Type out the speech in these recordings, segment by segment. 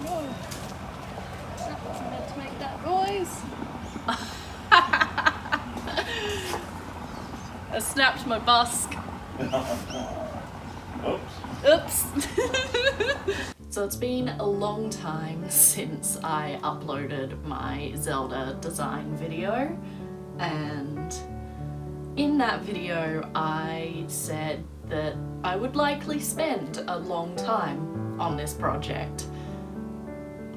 No. That wasn't meant to make that noise. I snapped my busk. Oops. So it's been a long time since I uploaded my Zelda design video, and in that video I said that I would likely spend a long time on this project.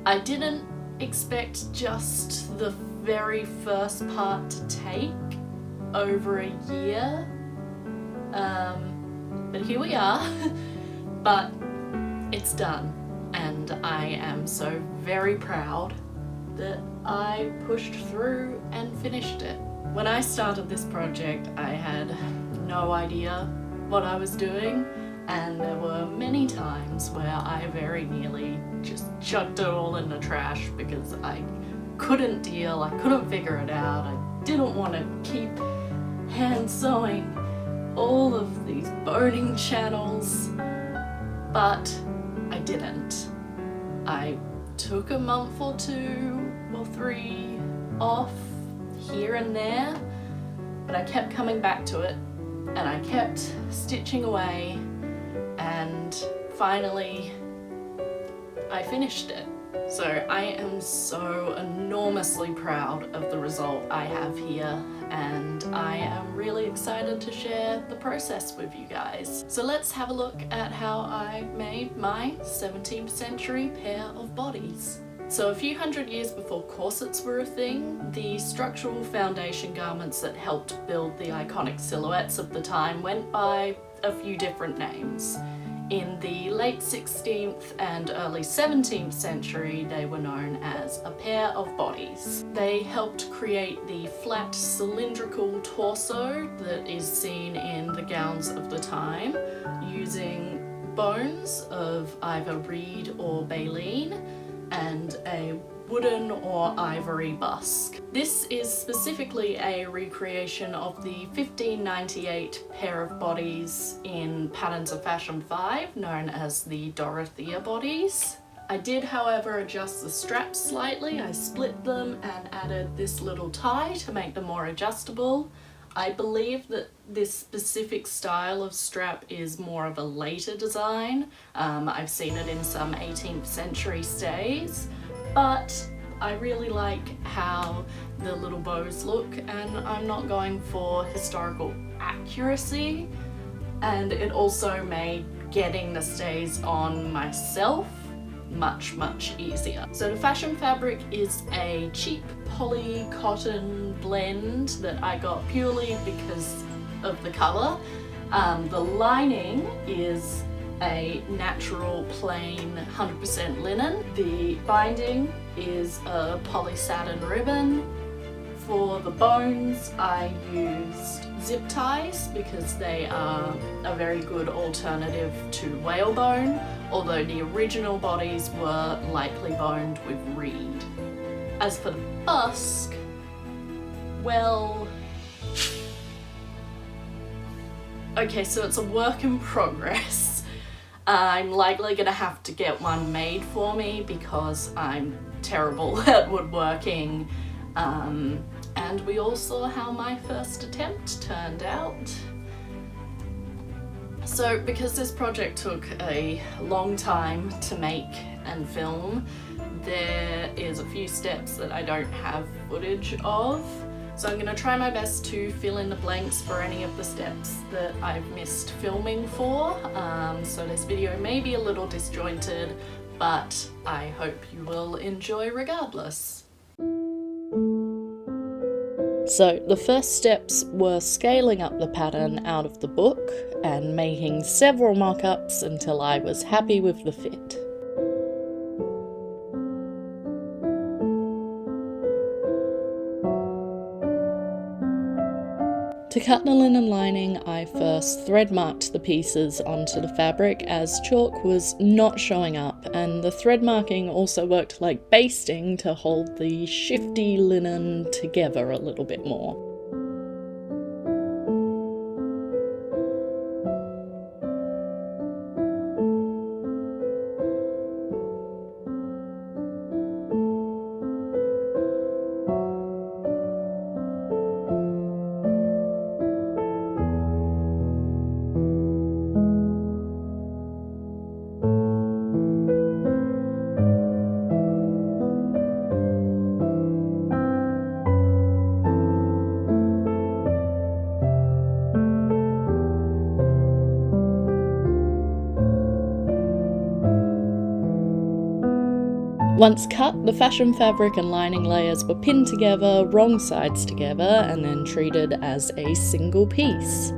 I didn't expect just the very first part to take over a year, but here we are. But it's done, and I am so very proud that I pushed through and finished it. When I started this project, I had no idea what I was doing, and there were many times where I very nearly just chucked it all in the trash because I couldn't deal, I couldn't figure it out, I didn't want to keep hand sewing all of these boning channels, but I didn't. I took a month or 2 or 3 off here and there, but I kept coming back to it, and I kept stitching away, and finally I finished it. So I am so enormously proud of the result I have here, and I am really excited to share the process with you guys. So let's have a look at how I made my 17th century pair of bodies. So a few hundred years before corsets were a thing, the structural foundation garments that helped build the iconic silhouettes of the time went by a few different names. In the late 16th and early 17th century, they were known as a pair of bodies. They helped create the flat cylindrical torso that is seen in the gowns of the time, using bones of either reed or baleen and a wooden or ivory busk. This is specifically a recreation of the 1598 pair of bodies in Patterns of Fashion 5, known as the Dorothea bodies. I did, however, adjust the straps slightly. I split them and added this little tie to make them more adjustable. I believe that this specific style of strap is more of a later design. I've seen it in some 18th century stays, but I really like how the little bows look, and I'm not going for historical accuracy, and it also made getting the stays on myself much easier. So the fashion fabric is a cheap poly cotton blend that I got purely because of the colour. The lining is a natural plain 100% linen. The binding is a poly satin ribbon. For the bones, I used zip ties because they are a very good alternative to whalebone, although the original bodies were likely boned with reed. As for the busk, well, okay, so it's a work in progress. I'm likely gonna have to get one made for me because I'm terrible at woodworking, and we all saw how my first attempt turned out. So because this project took a long time to make and film, there is a few steps that I don't have footage of. So I'm going to try my best to fill in the blanks for any of the steps that I've missed filming for. So this video may be a little disjointed, but I hope you will enjoy regardless. So the first steps were scaling up the pattern out of the book and making several mock-ups until I was happy with the fit. To cut the linen lining, I first thread marked the pieces onto the fabric as chalk was not showing up, and the thread marking also worked like basting to hold the shifty linen together a little bit more. Once cut, the fashion fabric and lining layers were pinned together, wrong sides together, and then treated as a single piece.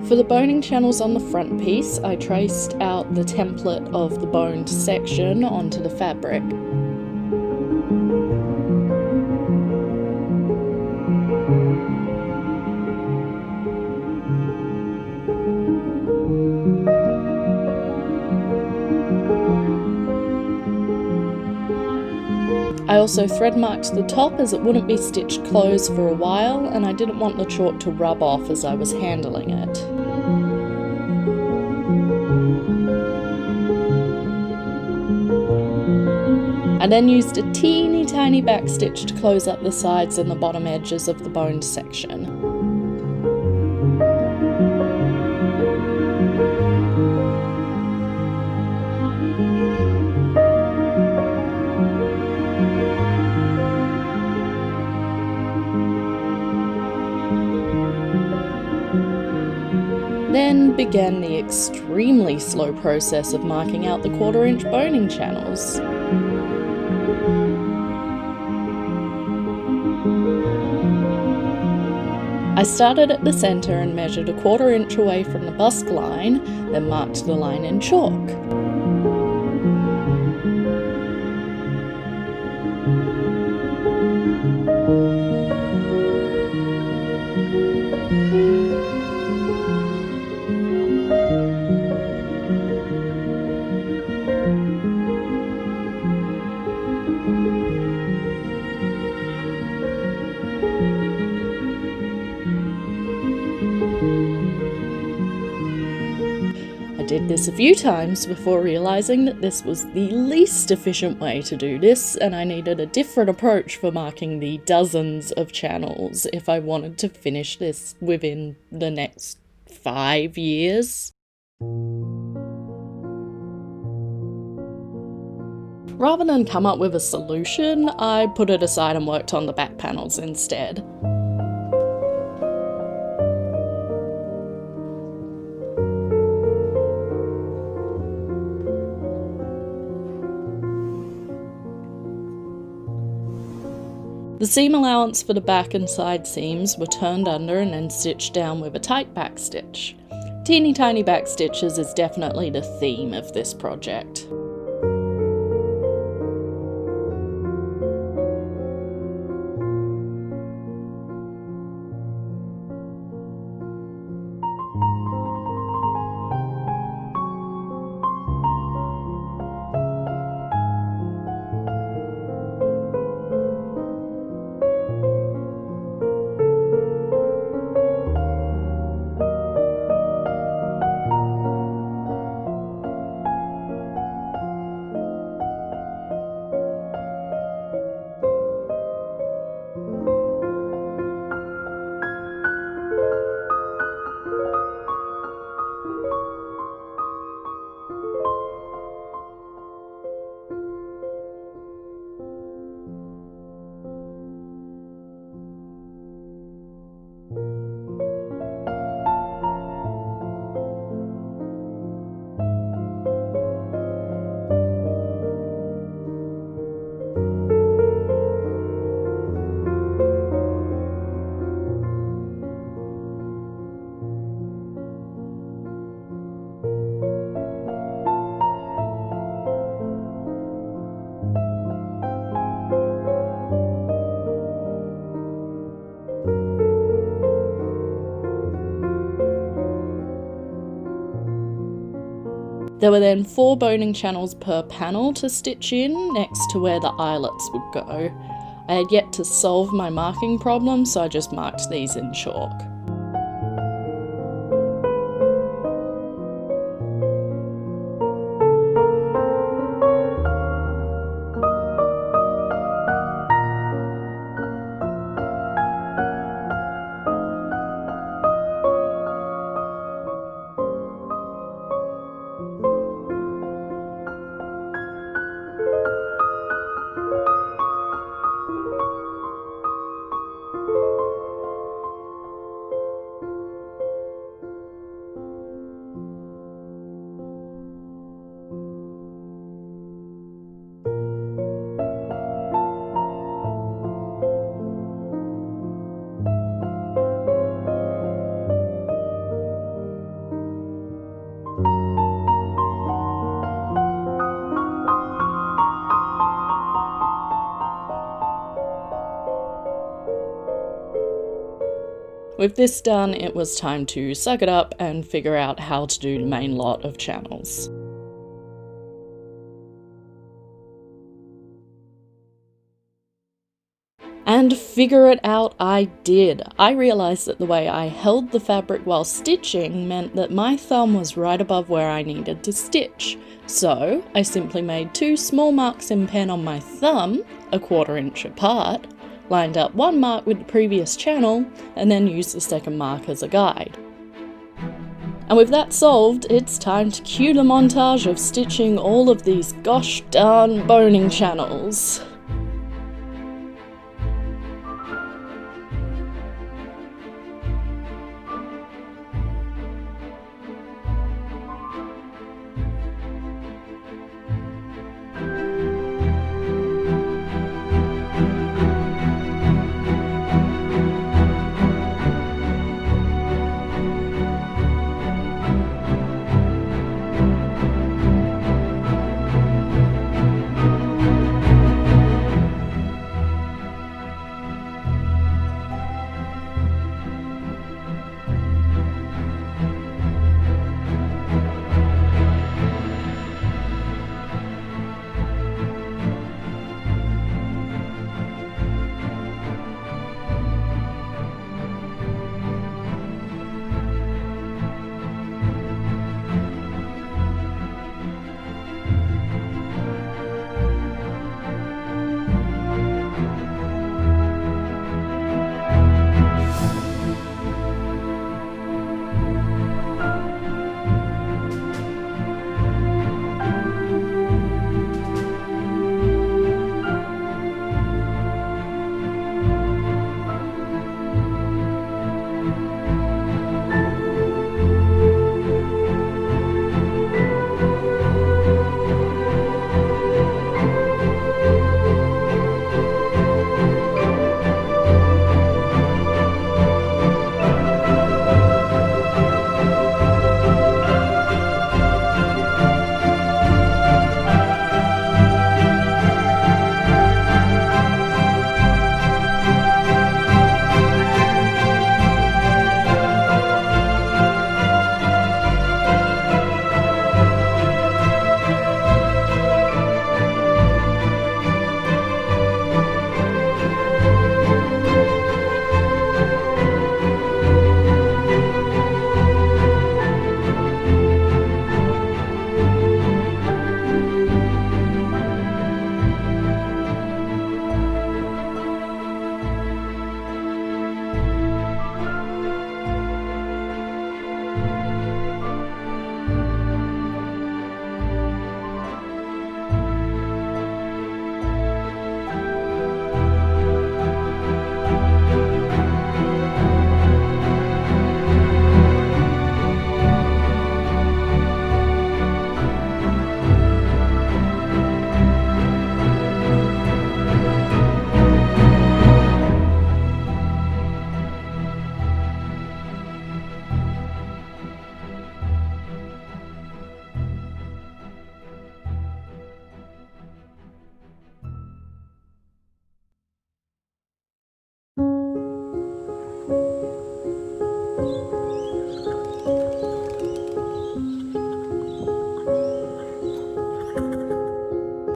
For the boning channels on the front piece, I traced out the template of the boned section onto the fabric. I also thread marked the top as it wouldn't be stitched closed for a while, and I didn't want the chalk to rub off as I was handling it. I then used a teeny tiny backstitch to close up the sides and the bottom edges of the boned section. Then began the extremely slow process of marking out the 1/4 inch boning channels. I started at the centre and measured a 1/4 inch away from the bust line, then marked the line in chalk. I did this a few times before realising that this was the least efficient way to do this, and I needed a different approach for marking the dozens of channels if I wanted to finish this within the next 5 years. Rather than come up with a solution, I put it aside and worked on the back panels instead. The seam allowance for the back and side seams were turned under and then stitched down with a tight back stitch. Teeny tiny back stitches is definitely the theme of this project. There were then 4 boning channels per panel to stitch in, next to where the eyelets would go. I had yet to solve my marking problem, so I just marked these in chalk. With this done, it was time to suck it up and figure out how to do the main lot of channels. And figure it out I did. I realised that the way I held the fabric while stitching meant that my thumb was right above where I needed to stitch. So I simply made 2 small marks in pen on my thumb, a 1/4 inch apart, lined up one mark with the previous channel, and then used the second mark as a guide. And with that solved, it's time to cue the montage of stitching all of these gosh darn boning channels.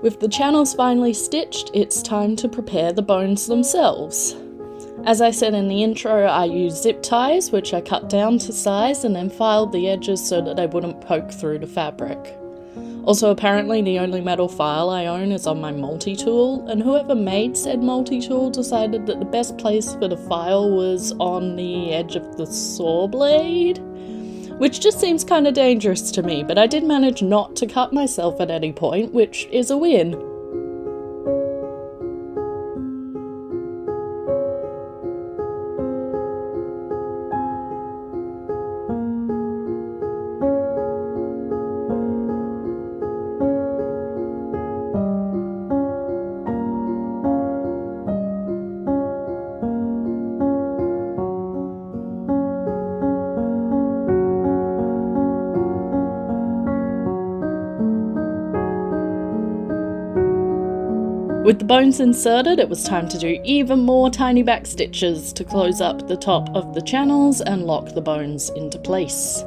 With the channels finally stitched, it's time to prepare the bones themselves. As I said in the intro, I used zip ties, which I cut down to size and then filed the edges so that they wouldn't poke through the fabric. Also, apparently the only metal file I own is on my multi-tool, and whoever made said multi-tool decided that the best place for the file was on the edge of the saw blade, which just seems kind of dangerous to me, but I did manage not to cut myself at any point, which is a win. With the bones inserted, it was time to do even more tiny back stitches to close up the top of the channels and lock the bones into place.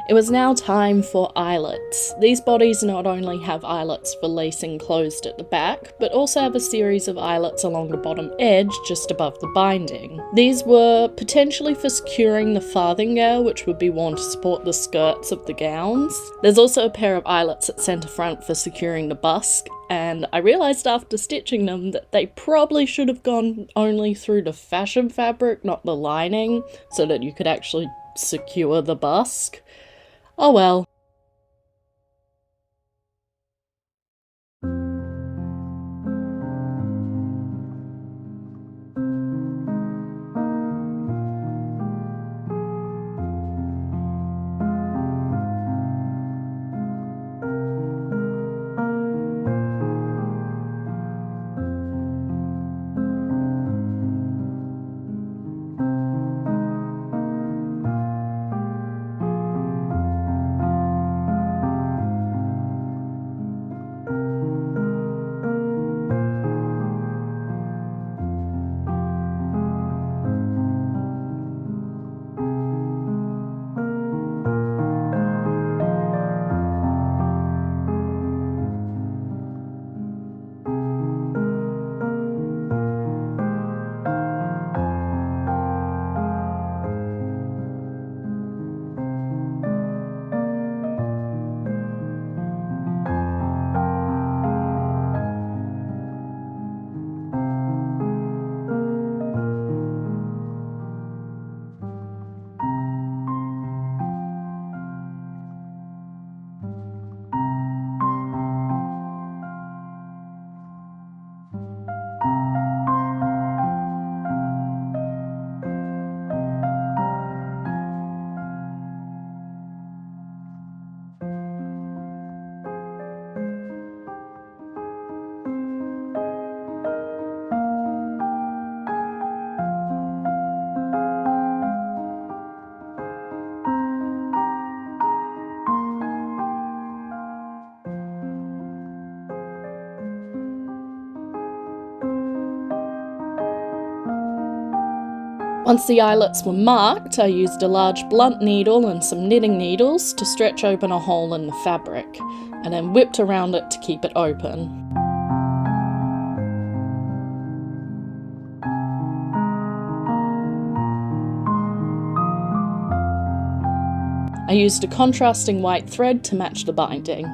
It was now time for eyelets. These bodies not only have eyelets for lacing closed at the back, but also have a series of eyelets along the bottom edge just above the binding. These were potentially for securing the farthingale, which would be worn to support the skirts of the gowns. There's also a pair of eyelets at centre front for securing the busk, and I realised after stitching them that they probably should have gone only through the fashion fabric, not the lining, so that you could actually secure the busk. Oh well. Once the eyelets were marked, I used a large blunt needle and some knitting needles to stretch open a hole in the fabric, and then whipped around it to keep it open. I used a contrasting white thread to match the binding.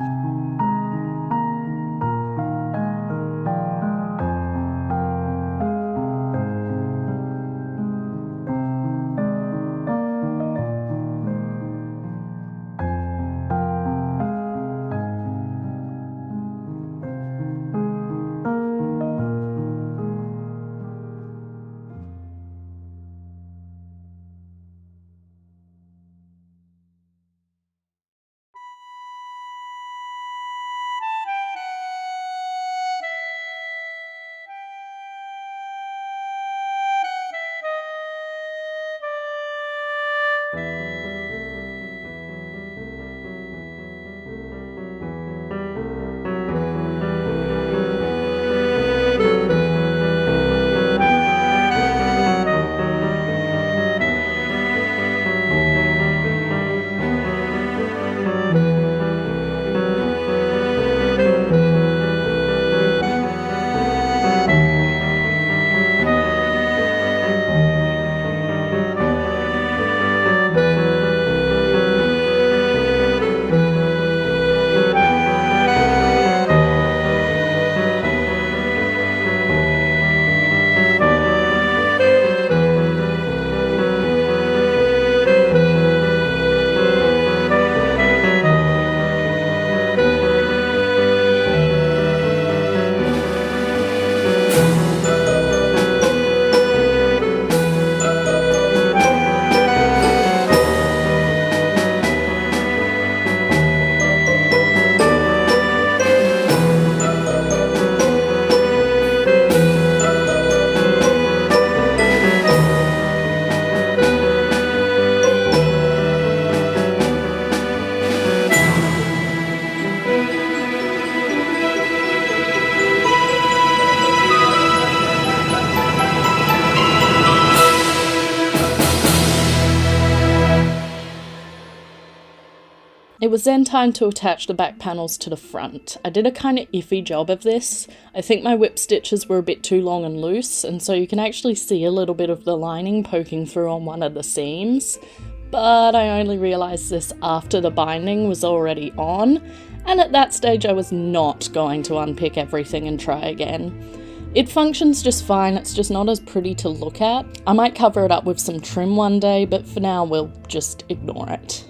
It was then time to attach the back panels to the front. I did a kind of iffy job of this. I think my whip stitches were a bit too long and loose, and so you can actually see a little bit of the lining poking through on one of the seams. But I only realised this after the binding was already on, and at that stage I was not going to unpick everything and try again. It functions just fine, it's just not as pretty to look at. I might cover it up with some trim one day, but for now we'll just ignore it.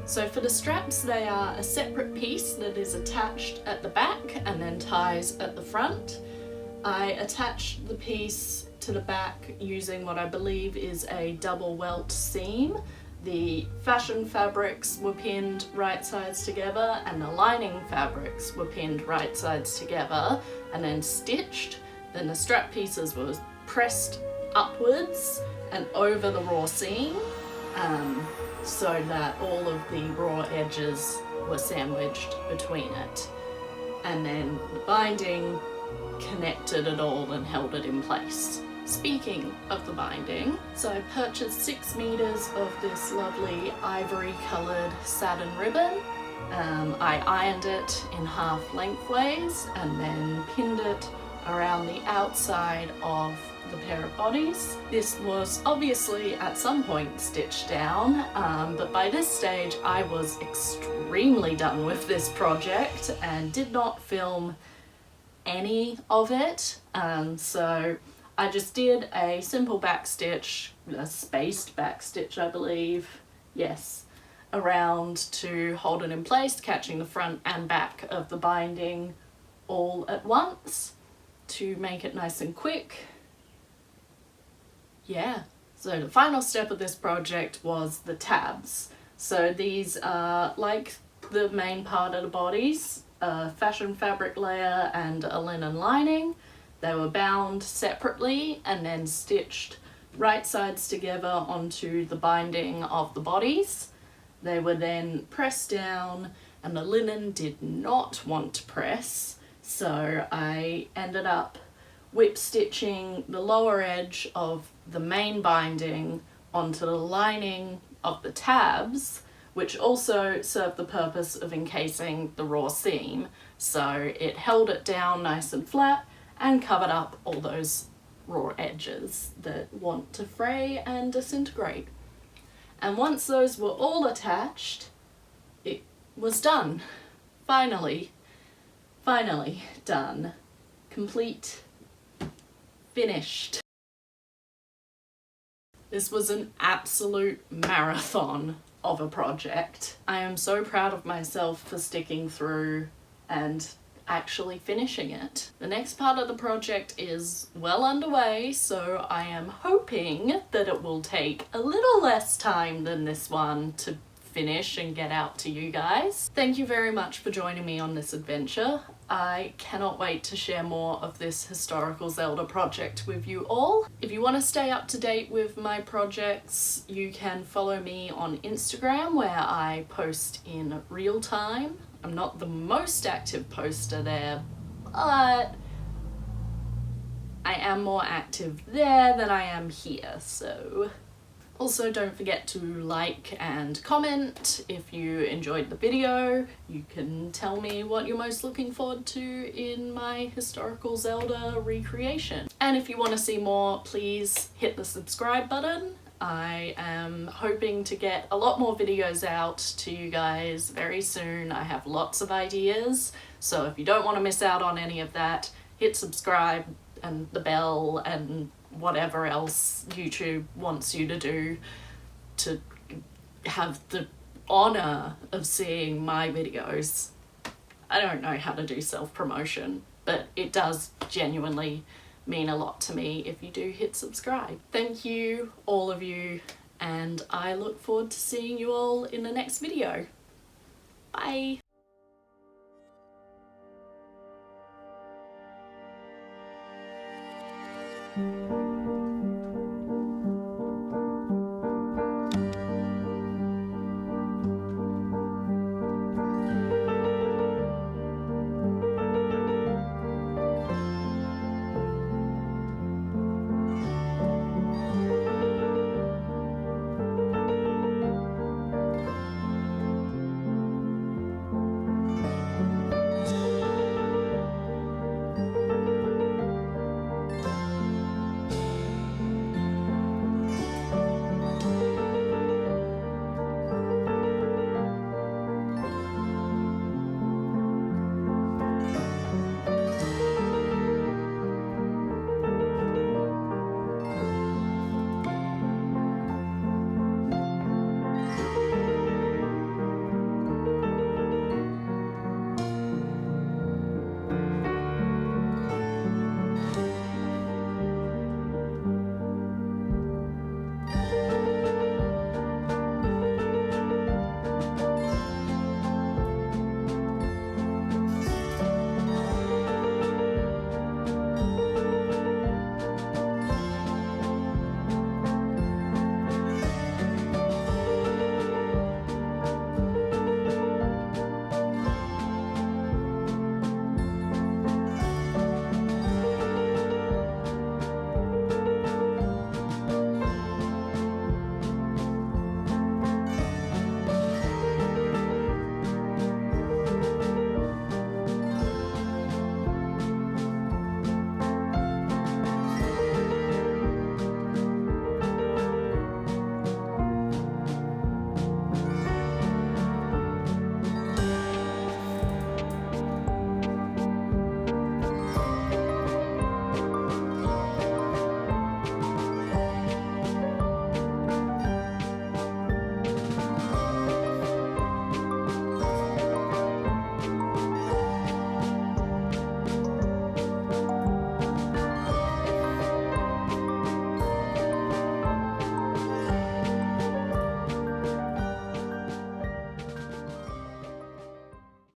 So for the straps, they are a separate piece that is attached at the back and then ties at the front. I attached the piece to the back using what I believe is a double welt seam. The fashion fabrics were pinned right sides together and the lining fabrics were pinned right sides together and then stitched. Then the strap pieces were pressed upwards and over the raw seam, so that all of the raw edges were sandwiched between it. And then the binding connected it all and held it in place. Speaking of the binding, so I purchased 6 meters of this lovely ivory coloured satin ribbon. I ironed it in half lengthways and then pinned it around the outside of the pair of bodies. This was obviously at some point stitched down, but by this stage I was extremely done with this project and did not film any of it. So I just did a simple back stitch, a spaced back stitch I believe, yes, around to hold it in place, catching the front and back of the binding all at once to make it nice and quick. Yeah, so the final step of this project was the tabs. So these are like the main part of the bodies, a fashion fabric layer and a linen lining. They were bound separately and then stitched right sides together onto the binding of the bodies. They were then pressed down and the linen did not want to press, so I ended up whip stitching the lower edge of the main binding onto the lining of the tabs, which also served the purpose of encasing the raw seam, so it held it down nice and flat and covered up all those raw edges that want to fray and disintegrate. And once those were all attached, it was done. Finally done. Complete. Finished. This was an absolute marathon of a project. I am so proud of myself for sticking through and actually finishing it. The next part of the project is well underway, so I am hoping that it will take a little less time than this one to finish and get out to you guys. Thank you very much for joining me on this adventure. I cannot wait to share more of this historical Zelda project with you all. If you want to stay up to date with my projects, you can follow me on Instagram, where I post in real time. I'm not the most active poster there, but I am more active there than I am here, so... Also, don't forget to like and comment if you enjoyed the video. You can tell me what you're most looking forward to in my historical Zelda recreation. And if you want to see more, please hit the subscribe button. I am hoping to get a lot more videos out to you guys very soon. I have lots of ideas, so if you don't want to miss out on any of that, hit subscribe and the bell and whatever else YouTube wants you to do to have the honor of seeing my videos. I don't know how to do self-promotion, but it does genuinely mean a lot to me if you do hit subscribe. Thank you, all of you, and I look forward to seeing you all in the next video. Bye!